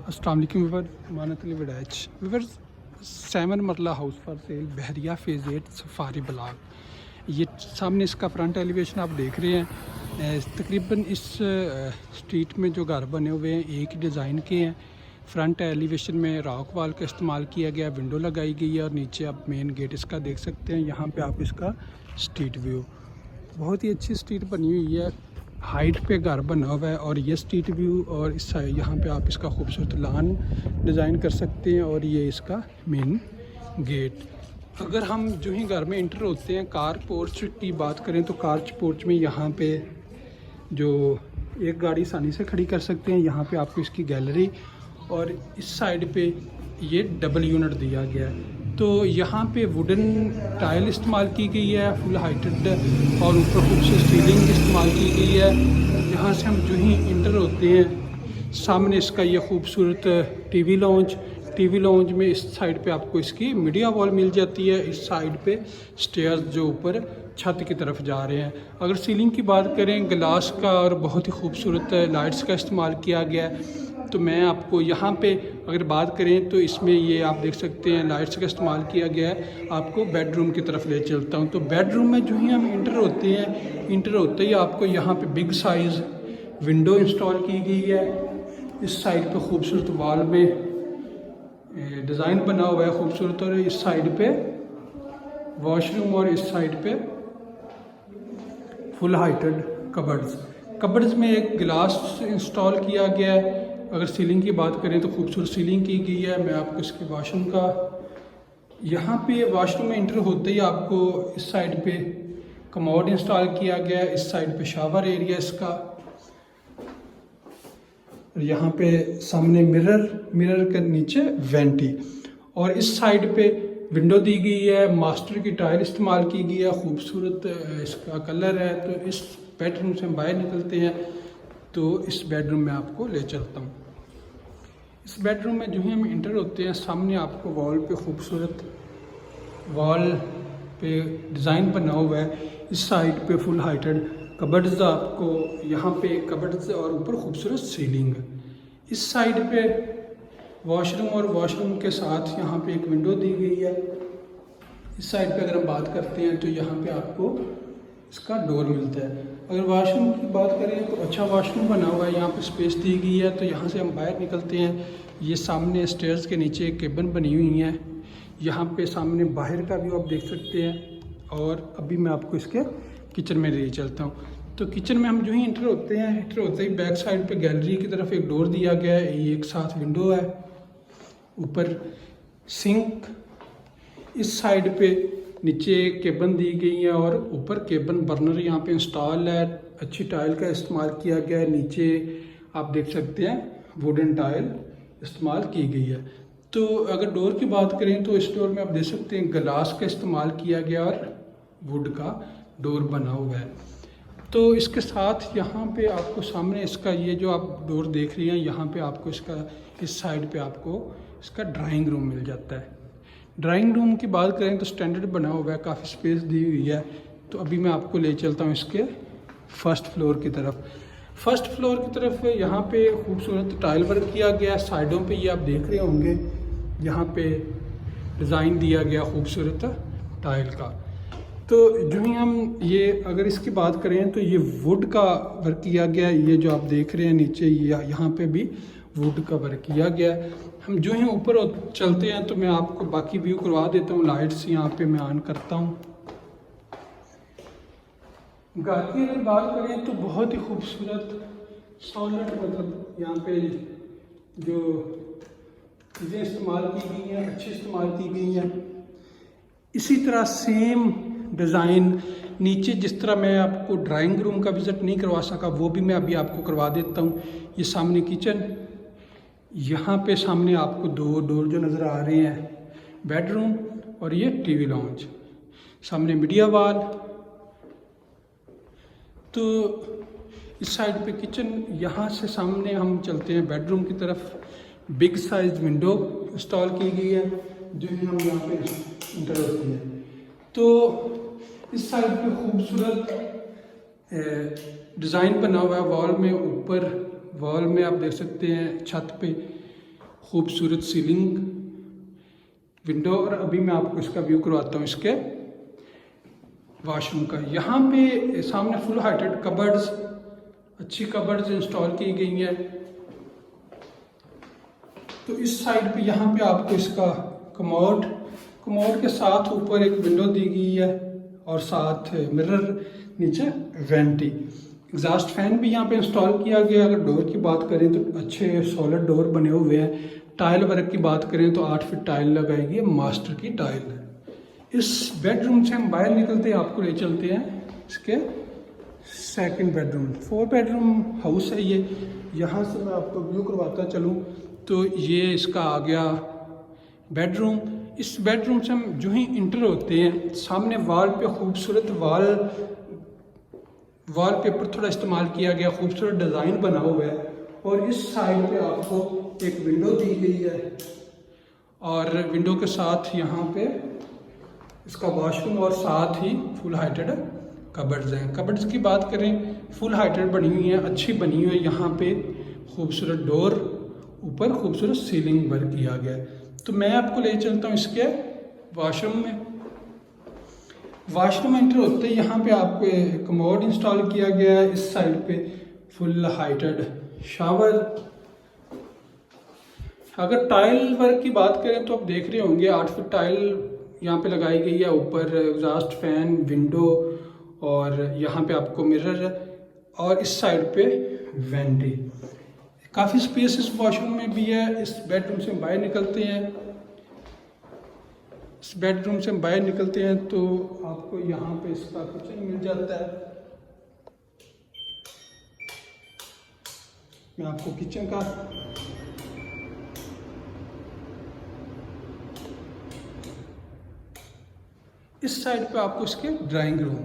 अस्सलाम वालेकुम Weaver मानतली विडाच Weaver 7 मरला house for sale Bahria phase 8 safari block. ये सामने इसका फ्रंट एलिवेशन आप देख रहे हैं। तकरीबन इस स्ट्रीट में जो घर बने हुए हैं एक ही डिज़ाइन के हैं। फ्रंट एलिवेशन में रॉक वॉल का इस्तेमाल किया गया, विंडो लगाई गई है और नीचे आप मेन गेट इसका देख सकते हैं। यहाँ पे आप इसका स्ट्रीट व्यू, बहुत ही अच्छी स्ट्रीट बनी हुई है, हाइट पे घर बना हुआ है और ये स्ट्रीट व्यू और इस यहाँ पे आप इसका खूबसूरत लान डिज़ाइन कर सकते हैं और ये इसका मेन गेट। अगर हम जो ही घर में इंटर होते हैं, कार पोर्च की बात करें तो कार पोर्च में यहाँ पे जो एक गाड़ी आसानी से खड़ी कर सकते हैं। यहाँ पे आपको इसकी गैलरी और इस साइड पे ये डबल यूनिट दिया गया है। तो यहाँ पे वुडन टाइल इस्तेमाल की गई है, फुल हाइटेड और ऊपर खूबसूरत सीलिंग इस्तेमाल की गई है। यहाँ से हम जो ही इंटर होते हैं सामने इसका ये खूबसूरत टीवी लॉन्च में इस साइड पे आपको इसकी मीडिया वॉल मिल जाती है। इस साइड पे स्टेयर्स जो ऊपर छत की तरफ जा रहे हैं। अगर सीलिंग की बात करें, ग्लास का और बहुत ही खूबसूरत लाइट्स का इस्तेमाल किया गया है। तो मैं आपको यहाँ पे अगर बात करें तो इसमें ये आप देख सकते हैं लाइट्स का इस्तेमाल किया गया है। आपको बेडरूम की तरफ ले चलता हूँ। तो बेडरूम में जो ही हम इंटर होते ही आपको यहाँ पे बिग साइज़ विंडो इंस्टॉल की गई है। इस साइड पे खूबसूरत वॉल में डिज़ाइन बना हुआ है खूबसूरत, और इस साइड पे वॉशरूम और इस साइड पे फुल हाइटेड कबर्ड्स में एक गिलास इंस्टॉल किया गया है। अगर सीलिंग की बात करें तो खूबसूरत सीलिंग की गई है। मैं आपको इसके वॉशरूम का, यहाँ पे वॉशरूम में इंटर होते ही आपको इस साइड पे कमोड इंस्टॉल किया गया है। इस साइड पे शावर एरिया इसका, यहाँ पे सामने मिरर के नीचे वेंटी, और इस साइड पे विंडो दी गई है। मास्टर की टाइल इस्तेमाल की गई है, खूबसूरत इसका कलर है। तो इस बेडरूम से हम बाहर निकलते हैं तो इस बेडरूम में आपको ले चलता हूँ। इस बेडरूम में जो ही हम इंटर होते हैं सामने आपको वॉल पे खूबसूरत डिज़ाइन बना हुआ है। इस साइड पे फुल हाइटेड कबर्ड्स, आपको यहाँ पे कबर्ड्स और ऊपर खूबसूरत सीलिंग। इस साइड पे वॉशरूम और वॉशरूम के साथ यहाँ पे एक विंडो दी गई है। इस साइड पे अगर हम बात करते हैं तो यहाँ पे आपको इसका डोर मिलता है। अगर वॉशरूम की बात करें तो अच्छा वॉशरूम बना हुआ है, यहाँ पे स्पेस दी गई है। तो यहाँ से हम बाहर निकलते हैं। ये सामने स्टेयर्स के नीचे एक केबिन बनी हुई है। यहाँ पे सामने बाहर का व्यू आप देख सकते हैं। और अभी मैं आपको इसके किचन में ले चलता हूँ। तो किचन में हम जो ही इंटर होते ही बैक साइड पे गैलरी की तरफ एक डोर दिया गया है, ये एक साथ विंडो है। ऊपर सिंक, इस साइड पे नीचे केबन दी गई है और ऊपर केबन बर्नर यहाँ पे इंस्टॉल है। अच्छी टाइल का इस्तेमाल किया गया है। नीचे आप देख सकते हैं वुडन टाइल इस्तेमाल की गई है। तो अगर डोर की बात करें तो इस डोर में आप देख सकते हैं ग्लास का इस्तेमाल किया गया और वुड का डोर बना हुआ है। तो इसके साथ यहाँ पे आपको सामने इसका ये जो आप डोर देख रही हैं, यहाँ पे आपको इसका इस साइड पे आपको इसका ड्राइंग रूम मिल जाता है। ड्राइंग रूम की बात करें तो स्टैंडर्ड बना हुआ है, काफ़ी स्पेस दी हुई है। तो अभी मैं आपको ले चलता हूँ इसके फर्स्ट फ्लोर की तरफ। यहाँ पे खूबसूरत टाइल वर्क किया गया है। साइडों पे ये आप देख रहे होंगे, यहाँ पे डिज़ाइन दिया गया खूबसूरत टाइल का। तो जो ही हम ये अगर इसकी बात करें तो ये वुड का वर्क किया गया है। ये जो आप देख रहे हैं नीचे, यहाँ पे भी वुड का वर्क किया गया है। हम जो ही ऊपर चलते हैं तो मैं आपको बाकी व्यू करवा देता हूँ। लाइट्स यहाँ पे मैं ऑन करता हूँ। घर की अगर बात करें तो बहुत ही खूबसूरत सॉलिड, मतलब यहाँ पे जो चीज़ें इस्तेमाल की गई हैं अच्छी इस्तेमाल की गई हैं। इसी तरह सेम डिज़ाइन नीचे, जिस तरह मैं आपको ड्राइंग रूम का विज़िट नहीं करवा सका वो भी मैं अभी आपको करवा देता हूँ। ये सामने किचन, यहाँ पे सामने आपको दो डोर जो नज़र आ रहे हैं, बेडरूम और ये टीवी लॉन्च, सामने मीडिया वॉल। तो इस साइड पे किचन, यहाँ से सामने हम चलते हैं बेडरूम की तरफ। बिग साइज विंडो इंस्टॉल की गई है जो हम यहाँ पे इंटर होती है। तो इस साइड पे खूबसूरत डिज़ाइन बना हुआ है वॉल में। ऊपर वॉल में आप देख सकते हैं छत पे खूबसूरत सीलिंग विंडो। और अभी मैं आपको इसका व्यू करवाता हूँ इसके वॉशरूम का। यहाँ पे सामने फुल हाइटेड कबर्ड्स, अच्छी कबर्ड्स इंस्टॉल की गई हैं। तो इस साइड पे यहाँ पे आपको इसका कमोड के साथ ऊपर एक विंडो दी गई है और साथ मिरर, नीचे वेंटी। एग्जॉस्ट फैन भी यहाँ पे इंस्टॉल किया गया। अगर डोर की बात करें तो अच्छे सॉलिड डोर बने हुए हैं। टाइल वर्क की बात करें तो 8 फीट टाइल लगाई गई है, मास्टर की टाइल। इस बेडरूम से हम बाहर निकलते हैं, आपको ले चलते हैं इसके सेकंड बेडरूम। 4 बेडरूम हाउस है ये। यहाँ से मैं आपको व्यू करवाता चलूँ तो ये इसका आ गया बेडरूम। इस बेडरूम से हम जो ही इंटर होते हैं, सामने वॉल पे खूबसूरत वॉलपेपर थोड़ा इस्तेमाल किया गया, खूबसूरत डिज़ाइन बना हुआ है। और इस साइड पे आपको एक विंडो दी गई है और विंडो के साथ यहाँ पे इसका वॉशरूम और साथ ही फुल हाइटेड कबर्ड्स हैं। कबर्ड्स की बात करें, फुल हाइटेड बनी हुई है, अच्छी बनी हुई है। यहाँ पे खूबसूरत डोर, ऊपर खूबसूरत सीलिंग वर्क किया गया है। तो मैं आपको ले चलता हूँ इसके वॉशरूम में। वॉशरूम एंटर होते ही यहाँ पे आपको कमोड इंस्टॉल किया गया है। इस साइड पे फुल हाइटेड शावर। अगर टाइल वर्क की बात करें तो आप देख रहे होंगे 8 फीट टाइल यहाँ पे लगाई गई है। ऊपर एग्जॉस्ट फैन, विंडो और यहाँ पे आपको मिरर और इस साइड पे वेंटी। काफ़ी स्पेस इस वॉशरूम में भी है। इस बेडरूम से हम बाहर निकलते हैं तो आपको यहाँ पे इसका किचन मिल जाता है। मैं आपको किचन का इस साइड पे आपको इसके ड्राइंग रूम।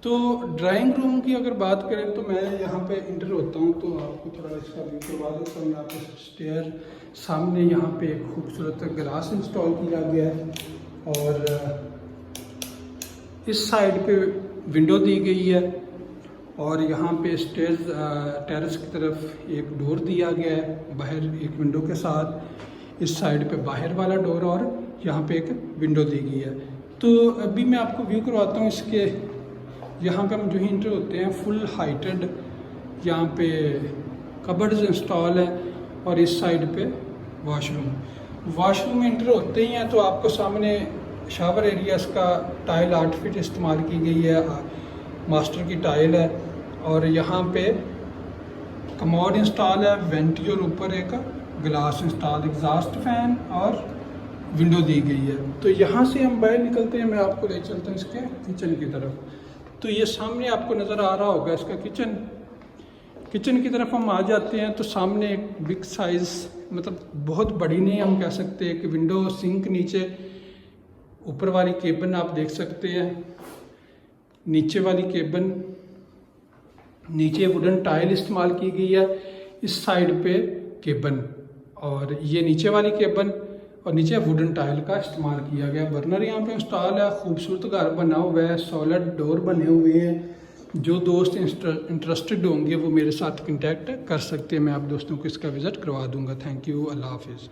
तो ड्राइंग रूम की अगर बात करें तो मैं यहाँ पे इंटर होता हूँ तो आपको थोड़ा इसका व्यू करवा देता हूँ। यहाँ पे स्टेयर, सामने यहाँ पे एक खूबसूरत ग्लास इंस्टॉल किया गया है और इस साइड पे विंडो दी गई है और यहाँ पे स्टेज टेरेस की तरफ एक डोर दिया गया है बाहर एक विंडो के साथ। इस साइड पे बाहर वाला डोर और यहाँ पे एक विंडो दी गई है। तो अभी मैं आपको व्यू करवाता हूँ इसके। यहाँ पे हम जो ही इंटर होते हैं, फुल हाइटेड यहाँ पे कबर्ड्स इंस्टॉल है और इस साइड पे वॉशरूम में इंटर होते ही हैं तो आपको सामने शावर एरिया, इसका टाइल 8 फीट इस्तेमाल की गई है, मास्टर की टाइल है। और यहाँ पे कमोड इंस्टॉल है, वेंटी और ऊपर एक ग्लास इंस्टॉल, एग्जॉस्ट फैन और विंडो दी गई है। तो यहाँ से हम बाहर निकलते हैं, मैं आपको ले चलता हूँ इसके किचन की तरफ। तो ये सामने आपको नज़र आ रहा होगा इसका किचन की तरफ हम आ जाते हैं तो सामने एक बिग साइज़, मतलब बहुत बड़ी नहीं हम कह सकते, एक विंडो, सिंक, नीचे ऊपर वाली केबिन आप देख सकते हैं, नीचे वाली केबिन, नीचे वुडन टाइल इस्तेमाल की गई है, इस साइड पे केबिन और ये नीचे वाली केबिन और नीचे वुडन टाइल का इस्तेमाल किया गया। बर्नर यहाँ पे इंस्टॉल है, खूबसूरत घर बना हुआ है, सॉलिड डोर बने हुए हैं। जो दोस्त इंटरेस्टेड होंगे वो मेरे साथ कांटेक्ट कर सकते हैं। मैं आप दोस्तों को इसका विज़िट करवा दूंगा। थैंक यू, अल्लाह हाफिज़।